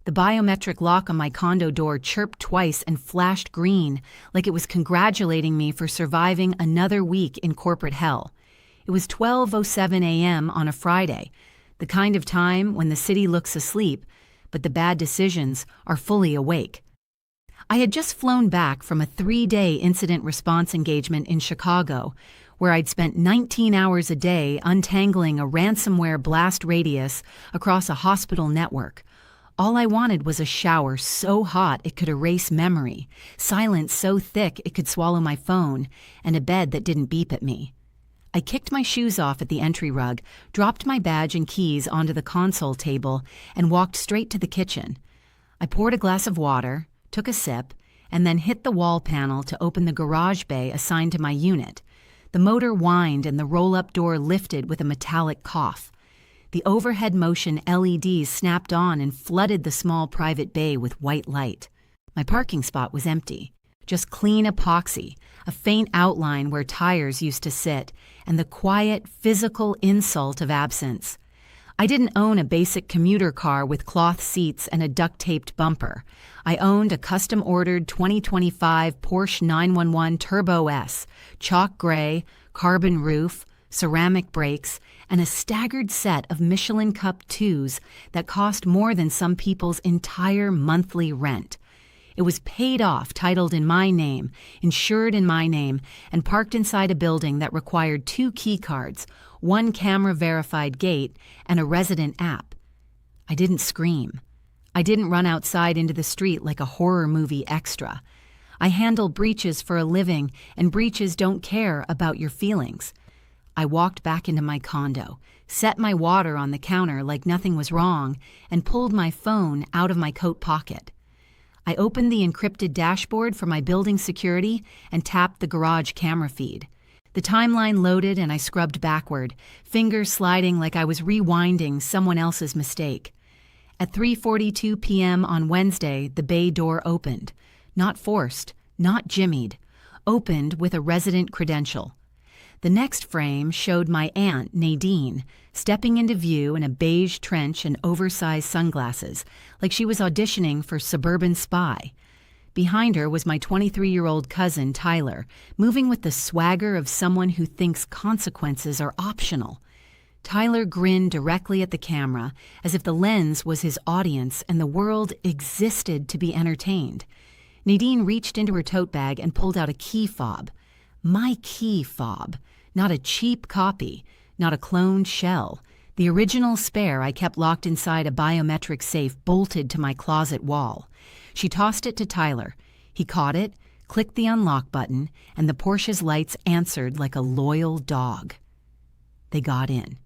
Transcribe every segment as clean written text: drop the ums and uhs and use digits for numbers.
The biometric lock on my condo door chirped twice and flashed green, like it was congratulating me for surviving another week in corporate hell. It was 12:07 a.m. on a Friday, the kind of time when the city looks asleep, but the bad decisions are fully awake. I had just flown back from a 3-day incident response engagement in Chicago, where I'd spent 19 hours a day untangling a ransomware blast radius across a hospital network. All I wanted was a shower so hot it could erase memory, silence so thick it could swallow my phone, and a bed that didn't beep at me. I kicked my shoes off at the entry rug, dropped my badge and keys onto the console table, and walked straight to the kitchen. I poured a glass of water, took a sip, and then hit the wall panel to open the garage bay assigned to my unit. The motor whined and the roll-up door lifted with a metallic cough. The overhead motion LEDs snapped on and flooded the small private bay with white light. My parking spot was empty. Just clean epoxy, a faint outline where tires used to sit, and the quiet, physical insult of absence. I didn't own a basic commuter car with cloth seats and a duct-taped bumper. I owned a custom-ordered 2025 Porsche 911 Turbo S, chalk gray, carbon roof, ceramic brakes, and a staggered set of Michelin Cup 2s that cost more than some people's entire monthly rent. It was paid off, titled in my name, insured in my name, and parked inside a building that required 2 key cards, 1 camera-verified gate, and a resident app. I didn't scream. I didn't run outside into the street like a horror movie extra. I handle breaches for a living, and breaches don't care about your feelings. I walked back into my condo, set my water on the counter like nothing was wrong, and pulled my phone out of my coat pocket. I opened the encrypted dashboard for my building security and tapped the garage camera feed. The timeline loaded and I scrubbed backward, fingers sliding like I was rewinding someone else's mistake. At 3:42 p.m. on Wednesday, the bay door opened. Not forced, not jimmied. Opened with a resident credential. The next frame showed my aunt, Nadine, stepping into view in a beige trench and oversized sunglasses, like she was auditioning for Suburban Spy. Behind her was my 23-year-old cousin, Tyler, moving with the swagger of someone who thinks consequences are optional. Tyler grinned directly at the camera, as if the lens was his audience and the world existed to be entertained. Nadine reached into her tote bag and pulled out a key fob. My key fob. Not a cheap copy, not a cloned shell. The original spare I kept locked inside a biometric safe bolted to my closet wall. She tossed it to Tyler. He caught it, clicked the unlock button, and the Porsche's lights answered like a loyal dog. They got in.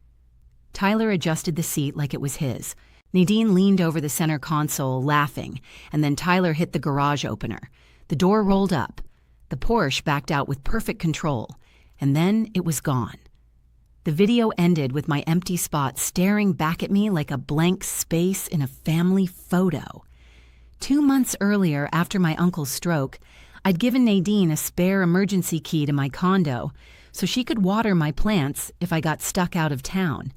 Tyler adjusted the seat like it was his. Nadine leaned over the center console, laughing, and then Tyler hit the garage opener. The door rolled up. The Porsche backed out with perfect control, and then it was gone. The video ended with my empty spot staring back at me like a blank space in a family photo. 2 months earlier, after my uncle's stroke, I'd given Nadine a spare emergency key to my condo so she could water my plants if I got stuck out of town.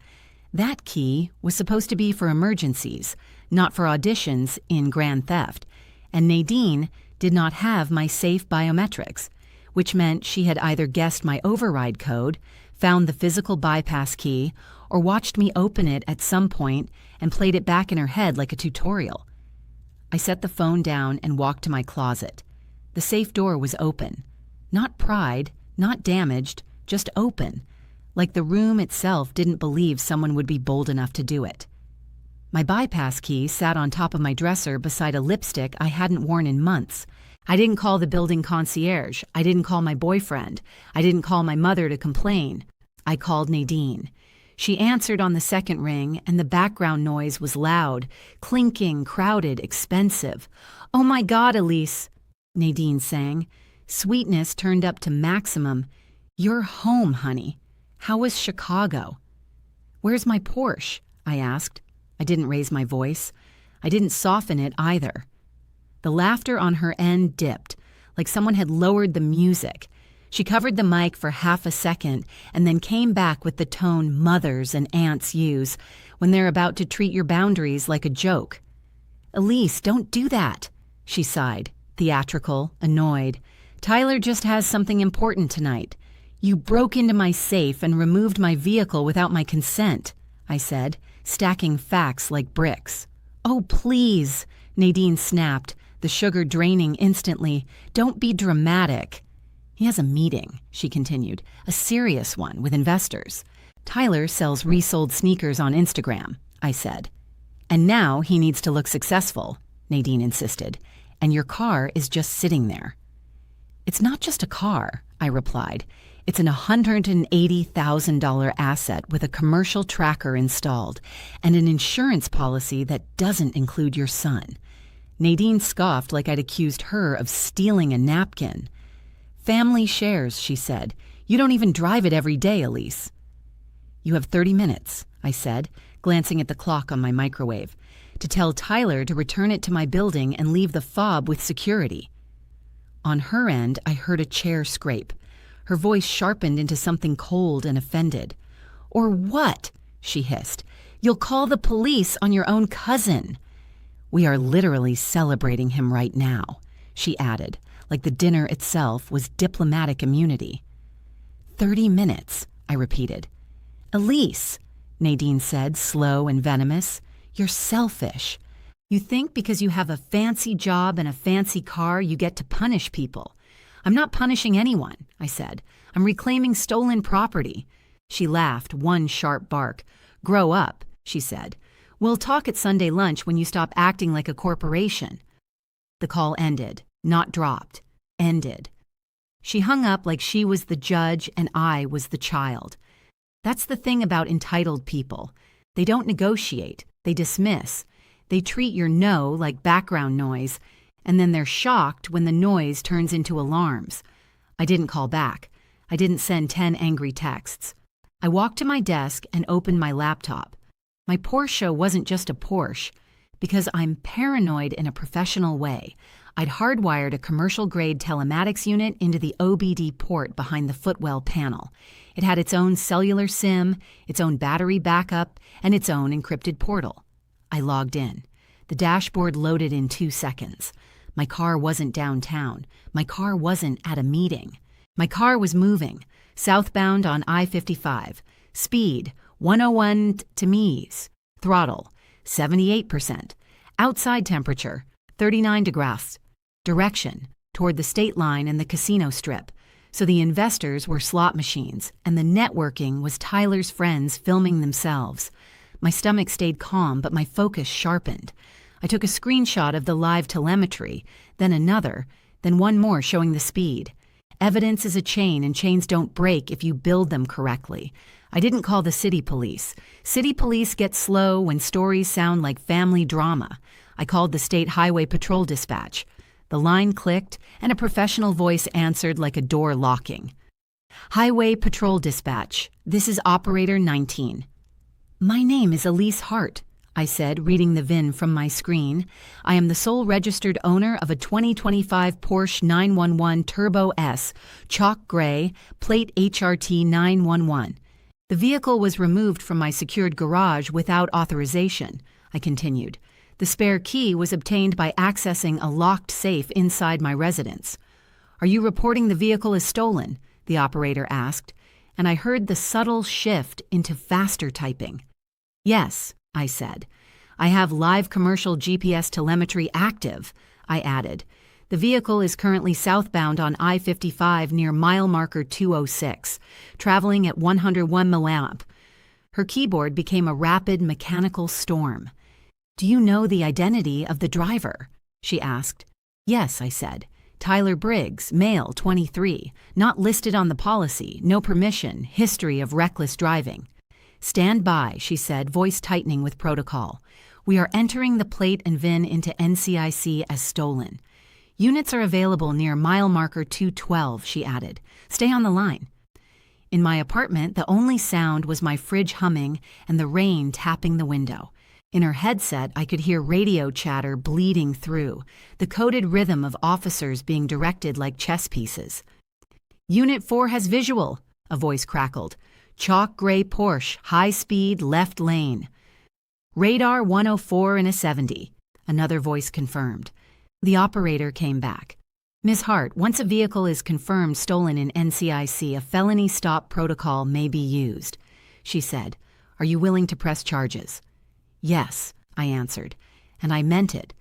That key was supposed to be for emergencies, not for auditions in Grand Theft, and Nadine did not have my safe biometrics, which meant she had either guessed my override code, found the physical bypass key, or watched me open it at some point and played it back in her head like a tutorial. I set the phone down and walked to my closet. The safe door was open. Not pried, not damaged, just open, like the room itself didn't believe someone would be bold enough to do it. My bypass key sat on top of my dresser beside a lipstick I hadn't worn in months. I didn't call the building concierge. I didn't call my boyfriend. I didn't call my mother to complain. I called Nadine. She answered on the second ring, and the background noise was loud, clinking, crowded, expensive. "Oh my God, Elise," Nadine sang. Sweetness turned up to maximum. "You're home, honey. How was Chicago?" "Where's my Porsche?" I asked. I didn't raise my voice. I didn't soften it either. The laughter on her end dipped, like someone had lowered the music. She covered the mic for half a second and then came back with the tone mothers and aunts use when they're about to treat your boundaries like a joke. "Elise, don't do that," she sighed, theatrical, annoyed. "Tyler just has something important tonight. You broke into my safe and removed my vehicle without my consent," I said, stacking facts like bricks. "Oh, please," Nadine snapped, the sugar draining instantly. "Don't be dramatic." "He has a meeting," she continued, "a serious one with investors. Tyler sells resold sneakers on Instagram," I said. "And now he needs to look successful," Nadine insisted, "and your car is just sitting there." "It's not just a car," I replied. "It's an $180,000 asset with a commercial tracker installed and an insurance policy that doesn't include your son." Nadine scoffed like I'd accused her of stealing a napkin. "Family shares," she said. "You don't even drive it every day, Elise." "You have 30 minutes, I said, glancing at the clock on my microwave, "to tell Tyler to return it to my building and leave the fob with security." On her end, I heard a chair scrape. Her voice sharpened into something cold and offended. "Or what?" she hissed. "You'll call the police on your own cousin." "We are literally celebrating him right now," she added, like the dinner itself was diplomatic immunity. 30 minutes, I repeated. "Elise," Nadine said, slow and venomous, "you're selfish. You think because you have a fancy job and a fancy car, you get to punish people. I'm not punishing anyone," I said. "I'm reclaiming stolen property." She laughed, one sharp bark. "Grow up," she said. "We'll talk at Sunday lunch when you stop acting like a corporation." The call ended, not dropped, ended. She hung up like she was the judge and I was the child. That's the thing about entitled people. They don't negotiate, they dismiss. They treat your no like background noise, and then they're shocked when the noise turns into alarms. I didn't call back. I didn't send 10 angry texts. I walked to my desk and opened my laptop. My Porsche wasn't just a Porsche. Because I'm paranoid in a professional way, I'd hardwired a commercial-grade telematics unit into the OBD port behind the footwell panel. It had its own cellular SIM, its own battery backup, and its own encrypted portal. I logged in. The dashboard loaded in 2 seconds. My car wasn't downtown. My car wasn't at a meeting. My car was moving, southbound on I-55. Speed, 101 ms. Throttle, 78%. Outside temperature, 39 degrees. Direction, toward the state line and the casino strip. So the investors were slot machines, and the networking was Tyler's friends filming themselves. My stomach stayed calm, but my focus sharpened. I took a screenshot of the live telemetry, then another, then one more showing the speed. Evidence is a chain, and chains don't break if you build them correctly. I didn't call the city police. City police get slow when stories sound like family drama. I called the State Highway Patrol Dispatch. The line clicked, and a professional voice answered like a door locking. "Highway Patrol Dispatch. This is Operator 19. "My name is Elise Hart," I said, reading the VIN from my screen. "I am the sole registered owner of a 2025 Porsche 911 Turbo S, chalk gray, plate HRT 911. The vehicle was removed from my secured garage without authorization," I continued. "The spare key was obtained by accessing a locked safe inside my residence." "Are you reporting the vehicle as stolen?" the operator asked, and I heard the subtle shift into faster typing. "Yes," I said. "I have live commercial GPS telemetry active," I added. "The vehicle is currently southbound on I-55 near mile marker 206, traveling at 101 mph. Her keyboard became a rapid mechanical storm. "Do you know the identity of the driver?" she asked. "Yes," I said. "Tyler Briggs, male, 23, not listed on the policy, no permission, history of reckless driving." "Stand by," she said, voice tightening with protocol. "We are entering the plate and VIN into NCIC as stolen. Units are available near mile marker 212, she added. "Stay on the line." In my apartment, the only sound was my fridge humming and the rain tapping the window. In her headset, I could hear radio chatter bleeding through, the coded rhythm of officers being directed like chess pieces. "Unit 4 has visual," a voice crackled. "Chalk gray Porsche, high speed, left lane." "Radar 104 in a 70. another voice confirmed. The operator came back. Ms. Hart, once a vehicle is confirmed stolen in NCIC, a felony stop protocol may be used, she said. Are you willing to press charges? Yes, I answered, and I meant it.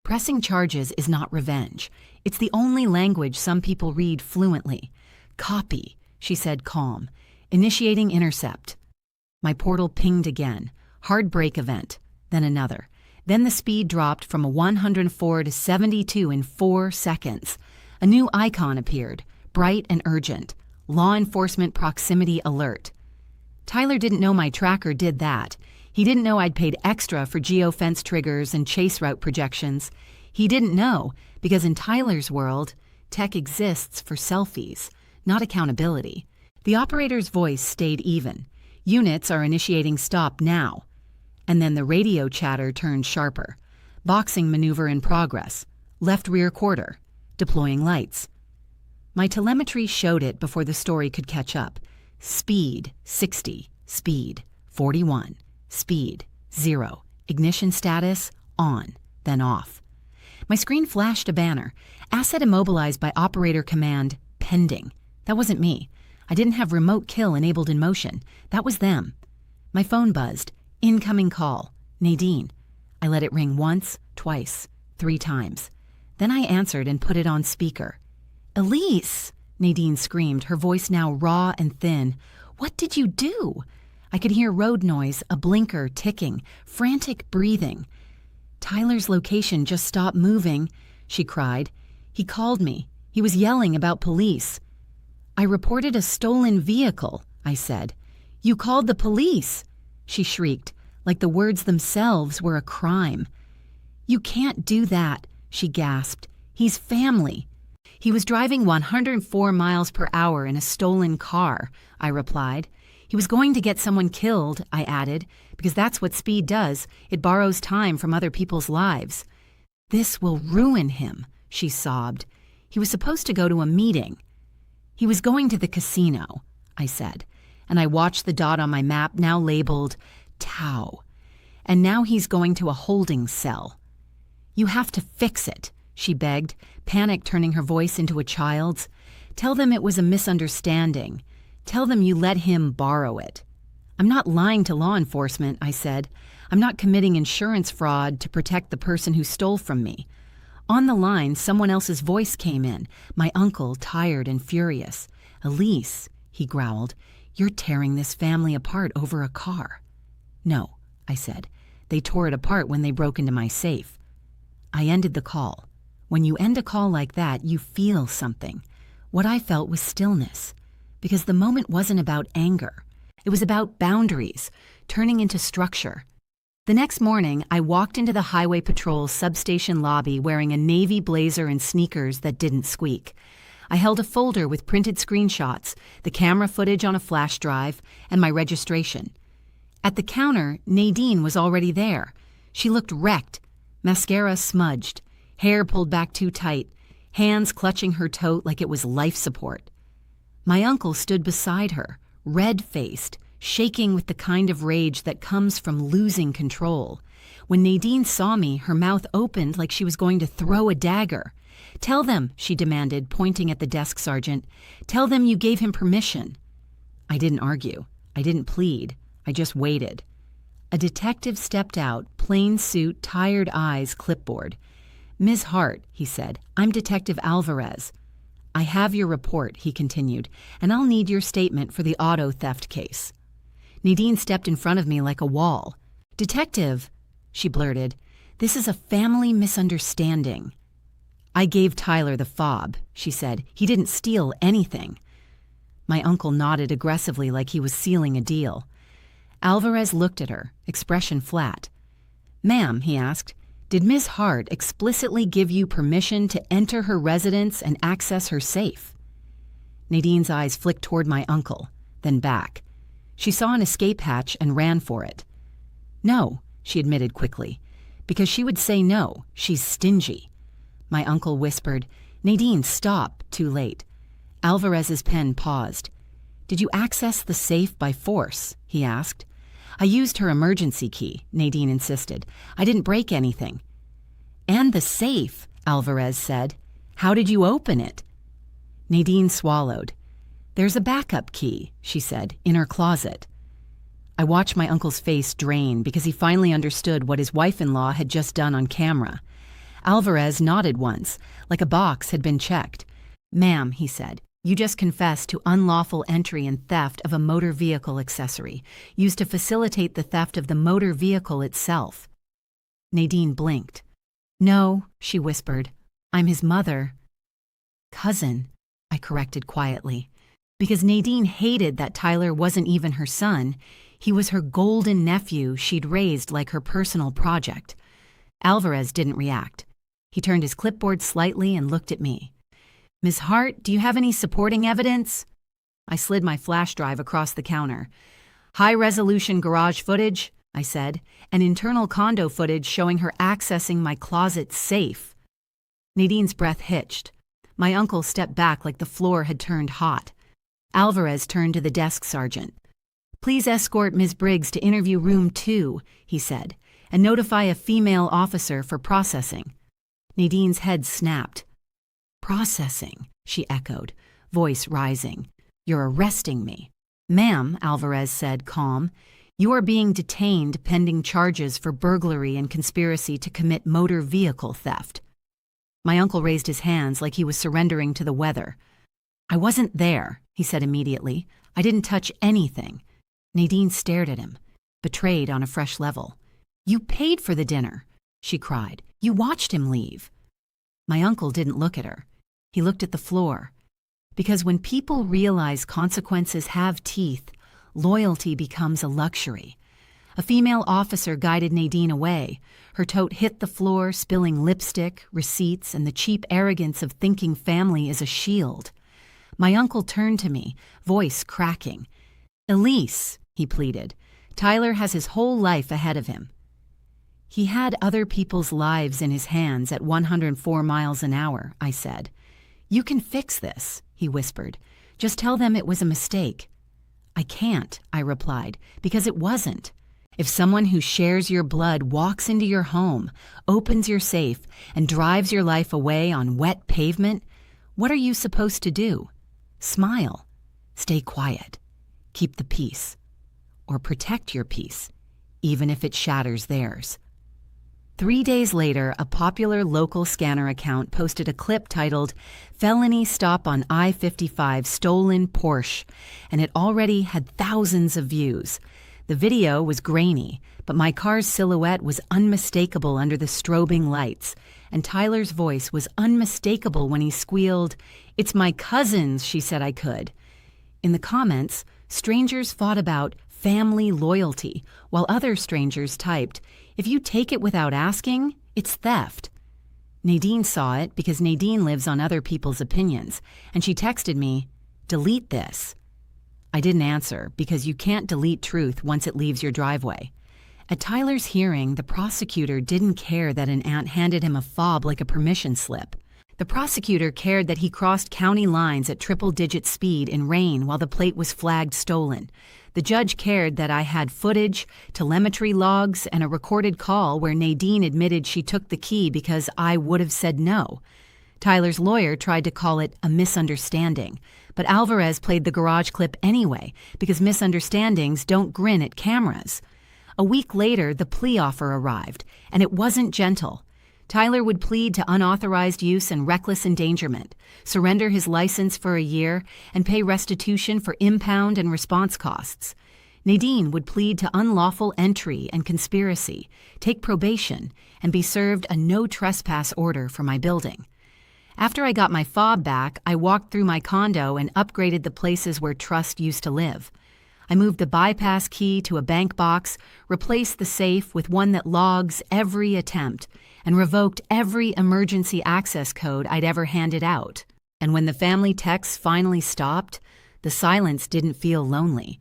Pressing charges is not revenge. It's the only language some people read fluently. Copy, she said, calm. Initiating intercept. My portal pinged again. Hard brake event. Then another. Then the speed dropped from a 104 to 72 in 4 seconds. A new icon appeared, bright and urgent. Law enforcement proximity alert. Tyler didn't know my tracker did that. He didn't know I'd paid extra for geofence triggers and chase route projections. He didn't know because in Tyler's world, tech exists for selfies, not accountability. The operator's voice stayed even. Units are initiating stop now. And then the radio chatter turned sharper. Boxing maneuver in progress. Left rear quarter. Deploying lights. My telemetry showed it before the story could catch up. Speed, 60. Speed, 41. Speed, 0. Ignition status, on, then off. My screen flashed a banner. Asset immobilized by operator command, pending. That wasn't me. I didn't have remote kill enabled in motion. That was them. My phone buzzed. Incoming call. Nadine. I let it ring once, twice, 3 times. Then I answered and put it on speaker. Elise, Nadine screamed, her voice now raw and thin. What did you do? I could hear road noise, a blinker ticking, frantic breathing. Tyler's location just stopped moving, she cried. He called me. He was yelling about police. I reported a stolen vehicle, I said. You called the police, she shrieked, like the words themselves were a crime. You can't do that, she gasped. He's family. He was driving 104 miles per hour in a stolen car, I replied. He was going to get someone killed, I added, because that's what speed does. It borrows time from other people's lives. This will ruin him, she sobbed. He was supposed to go to a meeting. He was going to the casino, I said, and I watched the dot on my map now labeled Tau. And now he's going to a holding cell. You have to fix it, she begged, panic turning her voice into a child's. Tell them it was a misunderstanding. Tell them you let him borrow it. I'm not lying to law enforcement, I said. I'm not committing insurance fraud to protect the person who stole from me. On the line, someone else's voice came in, my uncle, tired and furious. Elise, he growled, you're tearing this family apart over a car. No, I said. They tore it apart when they broke into my safe. I ended the call. When you end a call like that, you feel something. What I felt was stillness, because the moment wasn't about anger. It was about boundaries, turning into structure. The next morning, I walked into the Highway Patrol substation lobby wearing a navy blazer and sneakers that didn't squeak. I held a folder with printed screenshots, the camera footage on a flash drive, and my registration. At the counter, Nadine was already there. She looked wrecked, mascara smudged, hair pulled back too tight, hands clutching her tote like it was life support. My uncle stood beside her, red-faced, shaking with the kind of rage that comes from losing control. When Nadine saw me, her mouth opened like she was going to throw a dagger. Tell them, she demanded, pointing at the desk sergeant. Tell them you gave him permission. I didn't argue. I didn't plead. I just waited. A detective stepped out, plain suit, tired eyes, clipboard. Ms. Hart, he said, I'm Detective Alvarez. I have your report, he continued, and I'll need your statement for the auto theft case. Nadine stepped in front of me like a wall. Detective, she blurted, this is a family misunderstanding. I gave Tyler the fob, she said. He didn't steal anything. My uncle nodded aggressively like he was sealing a deal. Alvarez looked at her, expression flat. Ma'am, he asked, did Ms. Hart explicitly give you permission to enter her residence and access her safe? Nadine's eyes flicked toward my uncle, then back. She saw an escape hatch and ran for it. No, she admitted quickly, because she would say no. She's stingy. My uncle whispered, Nadine, stop, too late. Alvarez's pen paused. Did you access the safe by force? He asked. I used her emergency key, Nadine insisted. I didn't break anything. "And the safe," Alvarez said. "How did you open it?" Nadine swallowed. "There's a backup key," she said, "in her closet." I watched my uncle's face drain because he finally understood what his wife-in-law had just done on camera. Alvarez nodded once, like a box had been checked. "Ma'am," he said, "you just confessed to unlawful entry and theft of a motor vehicle accessory, used to facilitate the theft of the motor vehicle itself." Nadine blinked. "No," she whispered. "I'm his mother." "Cousin," I corrected quietly, because Nadine hated that Tyler wasn't even her son. He was her golden nephew she'd raised like her personal project. Alvarez didn't react. He turned his clipboard slightly and looked at me. "Ms. Hart, do you have any supporting evidence?" I slid my flash drive across the counter. "High-resolution garage footage," I said, "and internal condo footage showing her accessing my closet safe." Nadine's breath hitched. My uncle stepped back like the floor had turned hot. Alvarez turned to the desk sergeant. "Please escort Ms. Briggs to interview room 2, he said, "and notify a female officer for processing." Nadine's head snapped. "Processing," she echoed, voice rising. "You're arresting me." "Ma'am," Alvarez said, calm, "you are being detained pending charges for burglary and conspiracy to commit motor vehicle theft." My uncle raised his hands like he was surrendering to the weather. "I wasn't there," he said immediately. "I didn't touch anything." Nadine stared at him, betrayed on a fresh level. "You paid for the dinner," she cried. "You watched him leave." My uncle didn't look at her. He looked at the floor. Because when people realize consequences have teeth, loyalty becomes a luxury. A female officer guided Nadine away. Her tote hit the floor, spilling lipstick, receipts, and the cheap arrogance of thinking family is a shield. My uncle turned to me, voice cracking. "Elise," he pleaded, "Tyler has his whole life ahead of him." "He had other people's lives in his hands at 104 miles an hour, I said. "You can fix this," he whispered. "Just tell them it was a mistake." "I can't," I replied, "because it wasn't. If someone who shares your blood walks into your home, opens your safe, and drives your life away on wet pavement, what are you supposed to do? Smile, stay quiet, keep the peace, or protect your peace, even if it shatters theirs." 3 days later, a popular local scanner account posted a clip titled "Felony Stop on I-55 Stolen Porsche," and it already had thousands of views. The video was grainy, but my car's silhouette was unmistakable under the strobing lights, and Tyler's voice was unmistakable when he squealed, "It's my cousin's, she said I could." In the comments, strangers fought about family loyalty, while other strangers typed, "If you take it without asking, it's theft." Nadine saw it because Nadine lives on other people's opinions, and she texted me, "Delete this." I didn't answer because you can't delete truth once it leaves your driveway. At Tyler's hearing, the prosecutor didn't care that an aunt handed him a fob like a permission slip. The prosecutor cared that he crossed county lines at triple-digit speed in rain while the plate was flagged stolen. The judge cared that I had footage, telemetry logs, and a recorded call where Nadine admitted she took the key because I would have said no. Tyler's lawyer tried to call it a misunderstanding, but Alvarez played the garage clip anyway because misunderstandings don't grin at cameras. A week later, the plea offer arrived, and it wasn't gentle. Tyler would plead to unauthorized use and reckless endangerment, surrender his license for a year, and pay restitution for impound and response costs. Nadine would plead to unlawful entry and conspiracy, take probation, and be served a no trespass order for my building. After I got my fob back, I walked through my condo and upgraded the places where trust used to live. I moved the bypass key to a bank box, replaced the safe with one that logs every attempt, and revoked every emergency access code I'd ever handed out. And when the family texts finally stopped, the silence didn't feel lonely.